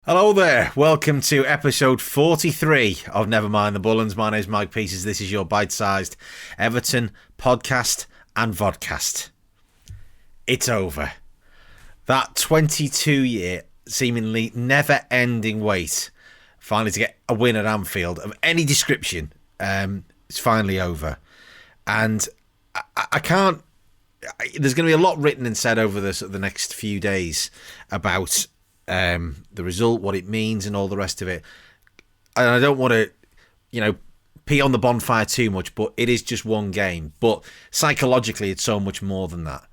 Hello there, welcome to episode 43 of Never Mind the Bullens. My name's Mike Peters, this is your bite-sized Everton podcast and vodcast. It's over. That 22-year, seemingly never-ending wait, finally to get a win at Anfield of any description, is finally over. And I can't... There's going to be a lot written and said over the next few days about the result, what it means, and all the rest of it. And I don't want to, pee on the bonfire too much, but it is just one game. But psychologically, it's so much more than that.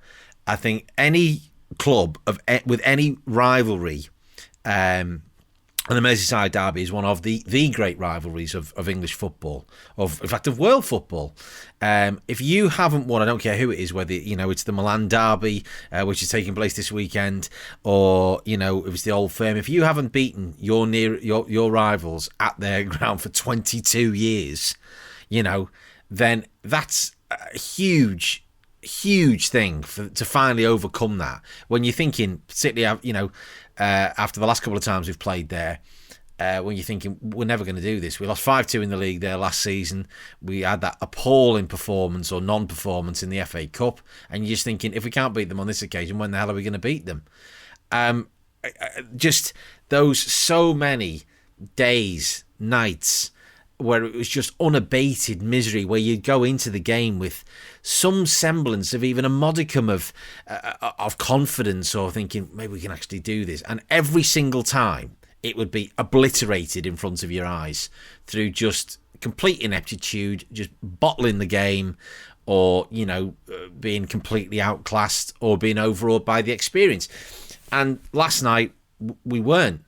I think any club with any rivalry, and the Merseyside derby is one of the great rivalries of English football, in fact, of world football. If you haven't won, I don't care who it is, whether it's the Milan derby, which is taking place this weekend, or if it's the Old Firm. If you haven't beaten your rivals at their ground for 22 years, then that's a huge thing to finally overcome that. When you're thinking, particularly, after the last couple of times we've played there, when you're thinking we're never going to do this. We lost 5-2 in the league there last season. We had that appalling performance or non-performance in the FA Cup, and you're just thinking, if we can't beat them on this occasion, when the hell are we going to beat them? Just those so many days, nights, where it was just unabated misery, where you'd go into the game with some semblance of even a modicum of confidence, or thinking maybe we can actually do this, and every single time it would be obliterated in front of your eyes through just complete ineptitude, just bottling the game, or being completely outclassed, or being overawed by the experience. And last night we weren't.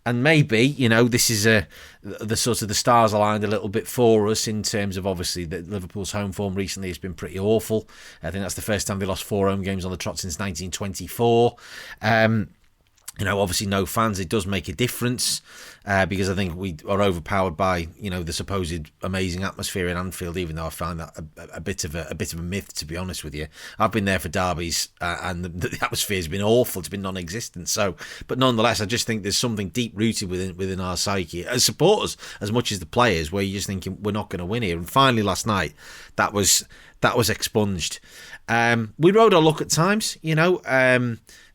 And maybe, this is the sort of the stars aligned a little bit for us, in terms of, obviously, that Liverpool's home form recently has been pretty awful. I think that's the first time they lost 4 home games on the trot since 1924. Obviously no fans, it does make a difference, because I think we are overpowered by, the supposed amazing atmosphere in Anfield, even though I find that a bit of a myth, to be honest with you. I've been there for derbies, and the atmosphere's been awful, it's been non-existent. So, but nonetheless, I just think there's something deep-rooted within our psyche, as supporters, as much as the players, where you're just thinking, we're not going to win here. And finally last night, that was expunged. We rode our luck at times,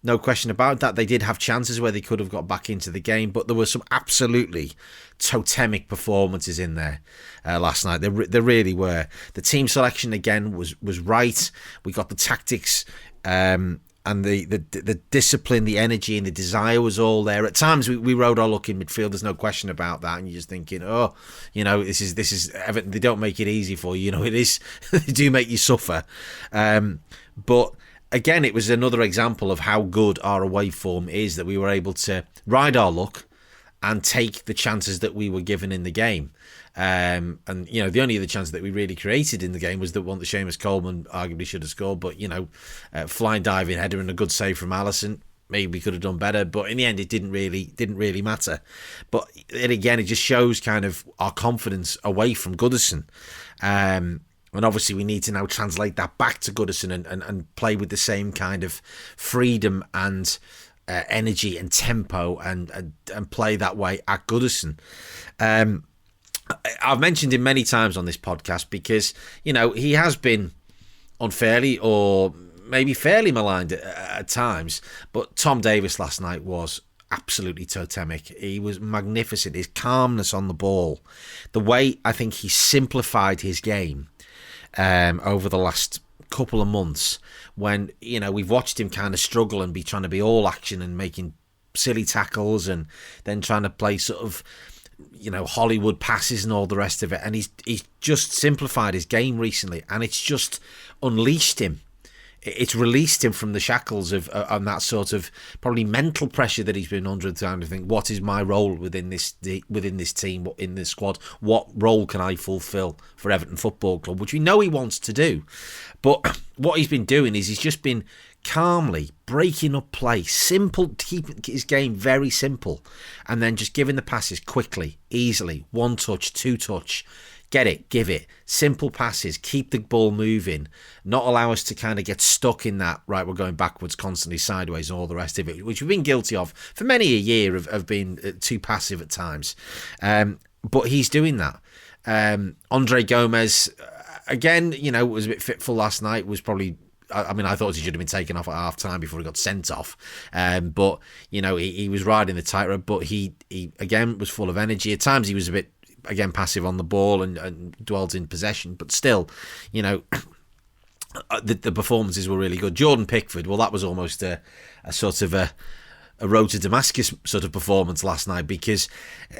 no question about that. They did have chances where they could have got back into the game, but there were some absolutely totemic performances in there last night. There really were. The team selection again was right. We got the tactics, and the discipline, the energy, and the desire was all there. At times we rode our luck in midfield. There's no question about that. And you're just thinking, this is Everton. They don't make it easy for you. It is. They do make you suffer, but. Again, it was another example of how good our away form is, that we were able to ride our luck and take the chances that we were given in the game. And the only other chance that we really created in the game was the one that Sheamus Coleman arguably should have scored. But, flying diving header and a good save from Alisson. Maybe we could have done better, but in the end, it didn't really matter. But it just shows kind of our confidence away from Goodison. And obviously we need to now translate that back to Goodison and play with the same kind of freedom and energy and tempo and play that way at Goodison. I've mentioned him many times on this podcast because, he has been unfairly or maybe fairly maligned at times. But Tom Davies last night was absolutely totemic. He was magnificent. His calmness on the ball, the way I think he simplified his game over the last couple of months, when we've watched him kind of struggle and be trying to be all action and making silly tackles and then trying to play sort of Hollywood passes and all the rest of it, and he's just simplified his game recently, and it's just unleashed him. It's released him from the shackles of that sort of probably mental pressure that he's been under at the time to think, what is my role within this team, in this squad? What role can I fulfil for Everton Football Club? Which we know he wants to do. But what he's been doing is he's just been calmly breaking up play, keeping his game very simple, and then just giving the passes quickly, easily, one touch, two touch, get it, give it, simple passes, keep the ball moving, not allow us to kind of get stuck in that, right, we're going backwards constantly, sideways, and all the rest of it, which we've been guilty of for many a year of being too passive at times. But he's doing that. Andre Gomez, again, was a bit fitful last night, was probably... I thought he should have been taken off at half-time before he got sent off. But, he was riding the tightrope, but he again, was full of energy. At times he was a bit, again, passive on the ball and dwelt in possession. But still, the performances were really good. Jordan Pickford, well, that was almost a sort of a road to Damascus sort of performance last night, because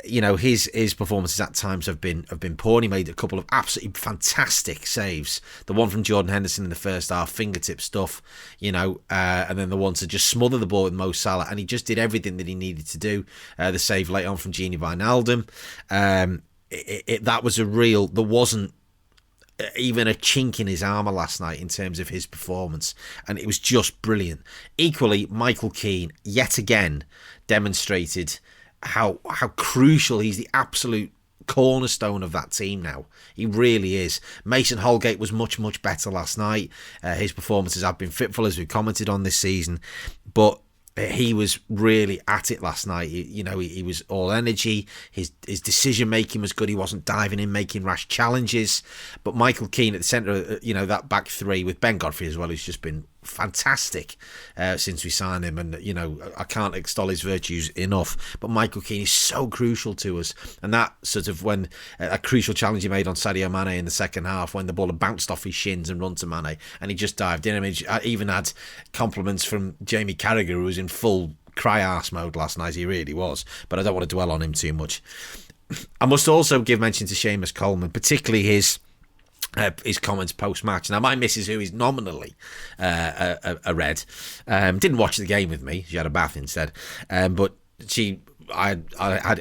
his performances at times have been poor, and he made a couple of absolutely fantastic saves. The one from Jordan Henderson in the first half, fingertip stuff, and then the one to just smother the ball with Mo Salah, and he just did everything that he needed to do. The save late on from Gini Wijnaldum, that was there wasn't even a chink in his armour last night in terms of his performance, and it was just brilliant. Equally, Michael Keane yet again demonstrated how crucial. He's the absolute cornerstone of that team now. He really is. Mason Holgate was much better last night. His performances have been fitful, as we commented on this season, but he was really at it last night. He was all energy. His decision making was good. He wasn't diving in, making rash challenges. But Michael Keane at the centre of that back three with Ben Godfrey as well, who's just been fantastic since we signed him, and I can't extol his virtues enough. But Michael Keane is so crucial to us, and that sort of when a crucial challenge he made on Sadio Mane in the second half, when the ball had bounced off his shins and run to Mane, and he just dived in. I even had compliments from Jamie Carragher, who was in full cry arse mode last night. He really was, but I don't want to dwell on him too much. I must also give mention to Sheamus Coleman, particularly his comments post-match. Now, my missus, who is nominally a red, didn't watch the game with me. She had a bath instead. But I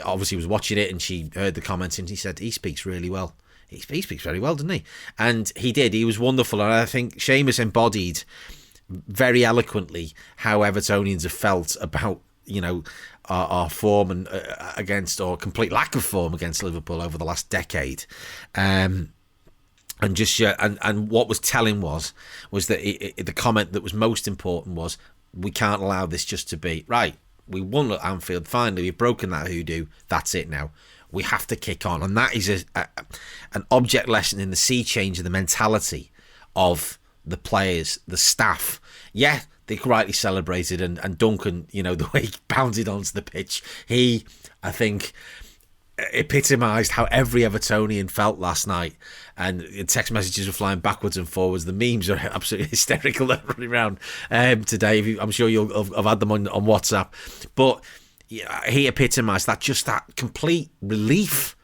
obviously was watching it, and she heard the comments, and she said, he speaks really well. He speaks very well, doesn't he? And he did. He was wonderful. And I think Sheamus embodied very eloquently how Evertonians have felt about, our form and against, or complete lack of form against Liverpool over the last decade. And what was telling was that the comment that was most important was, we can't allow this just to be, right, we won at Anfield, finally, we've broken that hoodoo, that's it now. We have to kick on. And that is an object lesson in the sea change of the mentality of the players, the staff. Yeah, they rightly celebrated, and Duncan, the way he bounded onto the pitch, I think, epitomised how every Evertonian felt last night. And text messages were flying backwards and forwards. The memes are absolutely hysterical that are running around today. I'm sure you'll have had them on WhatsApp. But he epitomised that complete relief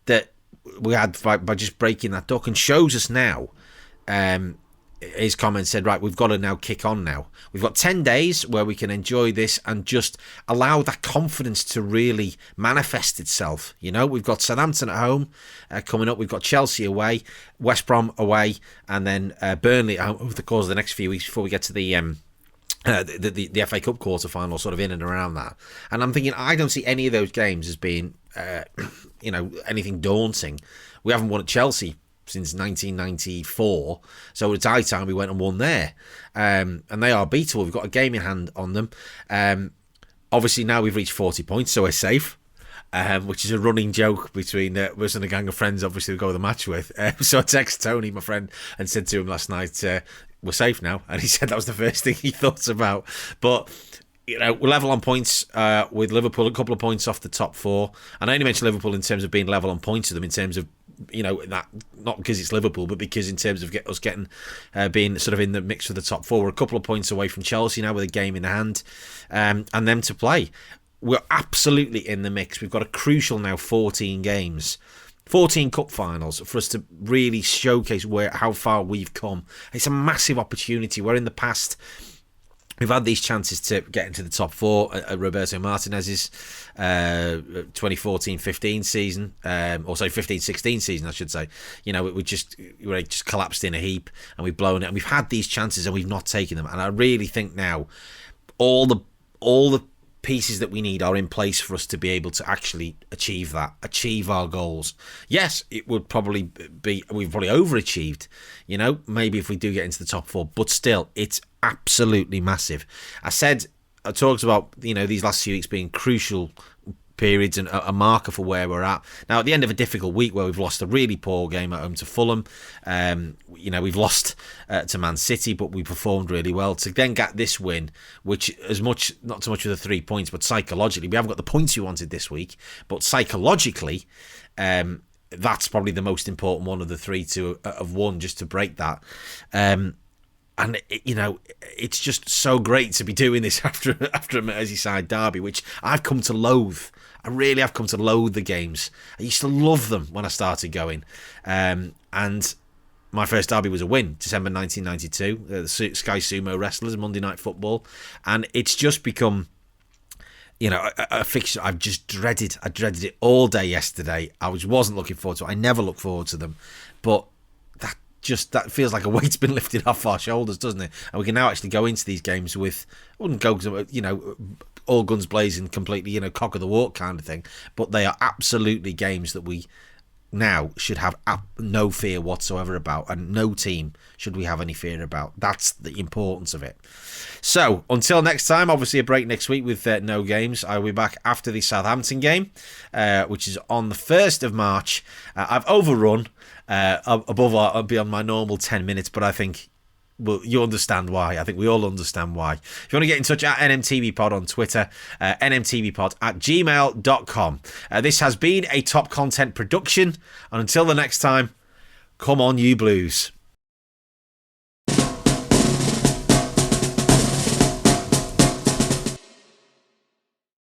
that we had by just breaking that duck, and shows us now. His comments said, right, we've got to now kick on now. We've got 10 days where we can enjoy this and just allow that confidence to really manifest itself. We've got Southampton at home coming up. We've got Chelsea away, West Brom away, and then Burnley at home over the course of the next few weeks before we get to the FA Cup quarter-final, sort of in and around that. And I'm thinking, I don't see any of those games as being, anything daunting. We haven't won at Chelsea since 1994, so it's high time we went and won there. And they are beatable. We've got a game in hand on them. Obviously, now we've reached 40 points, so we're safe. Which is a running joke between us and a gang of friends, obviously, we go to the match with. So I texted Tony, my friend, and said to him last night, we're safe now. And he said that was the first thing he thought about. But we're level on points with Liverpool, a couple of points off the top four. And I only mention Liverpool in terms of being level on points with them, in terms of, that not because it's Liverpool, but because in terms of us getting being sort of in the mix for the top four. We're a couple of points away from Chelsea now with a game in hand, and them to play. We're absolutely in the mix. We've got a crucial now 14 games, 14 cup finals for us to really showcase how far we've come. It's a massive opportunity. Where in the past we've had these chances to get into the top four at Roberto Martinez's 2014-15 season, or sorry, 15-16 season, I should say. We just collapsed in a heap, and we've blown it. And we've had these chances, and we've not taken them. And I really think now, all the pieces that we need are in place for us to be able to actually achieve our goals. Yes, it would probably be, we've probably overachieved, maybe if we do get into the top 4, but still, it's absolutely massive. I talked about, these last few weeks being crucial periods and a marker for where we're at. Now, at the end of a difficult week where we've lost a really poor game at home to Fulham, we've lost to Man City, but we performed really well. To then get this win, which not so much with the 3 points, but psychologically, we haven't got the points we wanted this week, but psychologically, that's probably the most important one of the 3 to have won, just to break that. And, it's just so great to be doing this after a Merseyside derby, which I've come to loathe. I really have come to loathe the games. I used to love them when I started going. And my first derby was a win, December 1992, the Sky Sumo Wrestlers, Monday Night Football. And it's just become, a fixture I've just dreaded. I dreaded it all day yesterday. I wasn't looking forward to it. I never look forward to them. But that feels like a weight's been lifted off our shoulders, doesn't it? And we can now actually go into these games with, I wouldn't go, all guns blazing, completely, cock of the walk kind of thing. But they are absolutely games that we now should have no fear whatsoever about, and no team should we have any fear about. That's the importance of it. So, until next time, obviously a break next week with no games. I will be back after the Southampton game, which is on the 1st of March. I've overrun beyond my normal 10 minutes, but I think you understand why. I think we all understand why. If you want to get in touch, at NMTVPod on Twitter, nmtvpod@gmail.com. This has been a Top Content production, and until the next time, come on you Blues.